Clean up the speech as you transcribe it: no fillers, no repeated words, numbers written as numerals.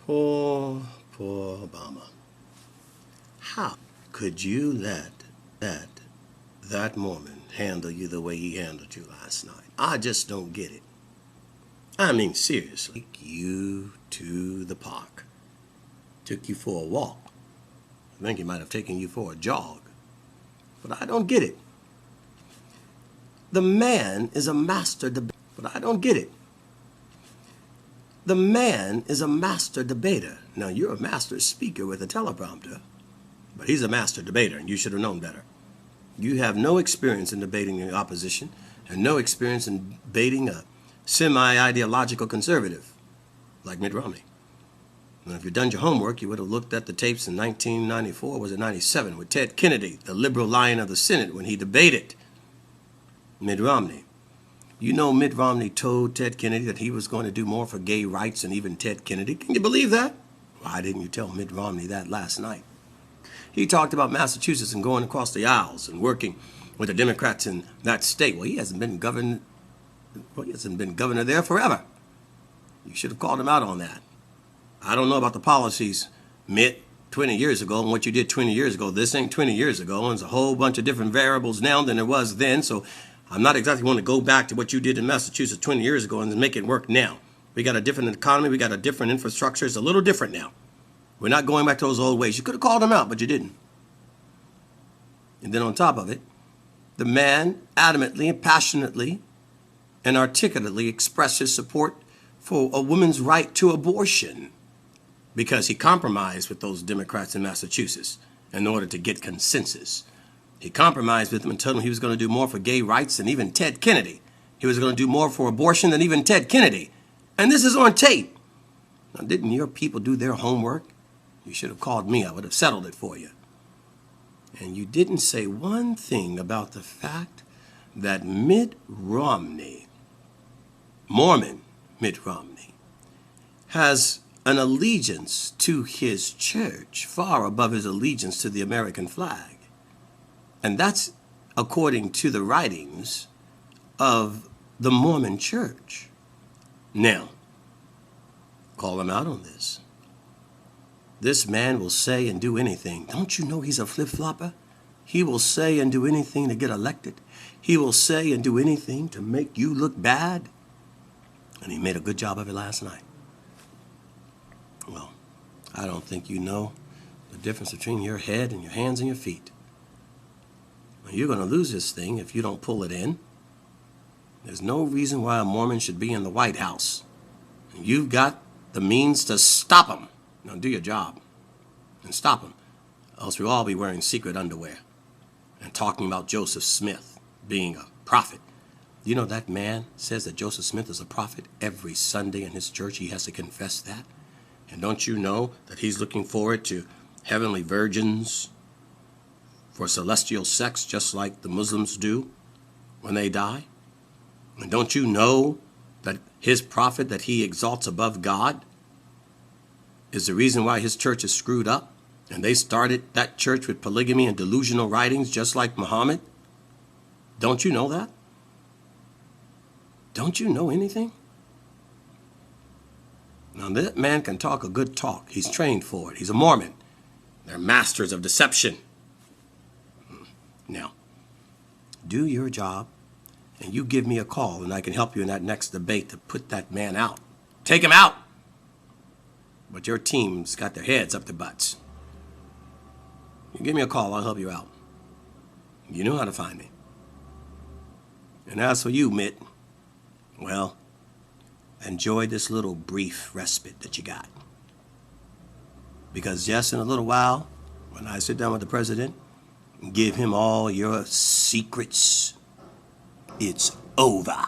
Poor, poor Obama. How could you let that Mormon handle you the way he handled you last night? I just don't get it. I mean, seriously. Took you to the park. Took you for a walk. I think he might have taken you for a jog. But I don't get it. The man is a master debater. But I don't get it. The man is a master debater. Now, you're a master speaker with a teleprompter, but he's a master debater, and you should have known better. You have no experience in debating the opposition and no experience in debating a semi-ideological conservative like Mitt Romney. And if you'd done your homework, you would have looked at the tapes in 1994, was it 97, with Ted Kennedy, the liberal lion of the Senate, when he debated Mitt Romney. You know Mitt Romney told Ted Kennedy that he was going to do more for gay rights than even Ted Kennedy. Can you believe that? Why didn't you tell Mitt Romney that last night? He talked about Massachusetts and going across the aisles and working with the Democrats in that state. Well, he hasn't been governor there forever. You should have called him out on that. I don't know about the policies, Mitt, 20 years ago and what you did 20 years ago. This ain't 20 years ago, and there's a whole bunch of different variables now than there was then, so I'm not exactly want to go back to what you did in Massachusetts 20 years ago and make it work now. We got a different economy. We got a different infrastructure. It's a little different now. We're not going back to those old ways. You could have called him out, but you didn't. And then on top of it, the man adamantly and passionately and articulately expressed his support for a woman's right to abortion because he compromised with those Democrats in Massachusetts in order to get consensus. He compromised with them and told them he was going to do more for gay rights than even Ted Kennedy. He was going to do more for abortion than even Ted Kennedy. And this is on tape. Now, didn't your people do their homework? You should have called me. I would have settled it for you. And you didn't say one thing about the fact that Mitt Romney, Mormon Mitt Romney, has an allegiance to his church far above his allegiance to the American flag. And that's according to the writings of the Mormon church. Now, call him out on this. This man will say and do anything. Don't you know he's a flip-flopper? He will say and do anything to get elected. He will say and do anything to make you look bad. And he made a good job of it last night. Well, I don't think you know the difference between your head and your hands and your feet. You're going to lose this thing if you don't pull it in. There's no reason why a Mormon should be in the White House. And you've got the means to stop him. Now do your job and stop him. Else we'll all be wearing secret underwear and talking about Joseph Smith being a prophet. You know that man says that Joseph Smith is a prophet every Sunday in his church. He has to confess that. And don't you know that he's looking forward to heavenly virgins for celestial sex, just like the Muslims do when they die? And don't you know that his prophet that he exalts above God is the reason why his church is screwed up? And they started that church with polygamy and delusional writings, just like Muhammad? Don't you know that? Don't you know anything? Now, that man can talk a good talk. He's trained for it. He's a Mormon. They're masters of deception. Now, do your job, and you give me a call, and I can help you in that next debate to put that man out. Take him out! But your team's got their heads up their butts. You give me a call, I'll help you out. You know how to find me. And as for you, Mitt, well, enjoy this little brief respite that you got. Because just in a little while, when I sit down with the president and give him all your secrets, it's over.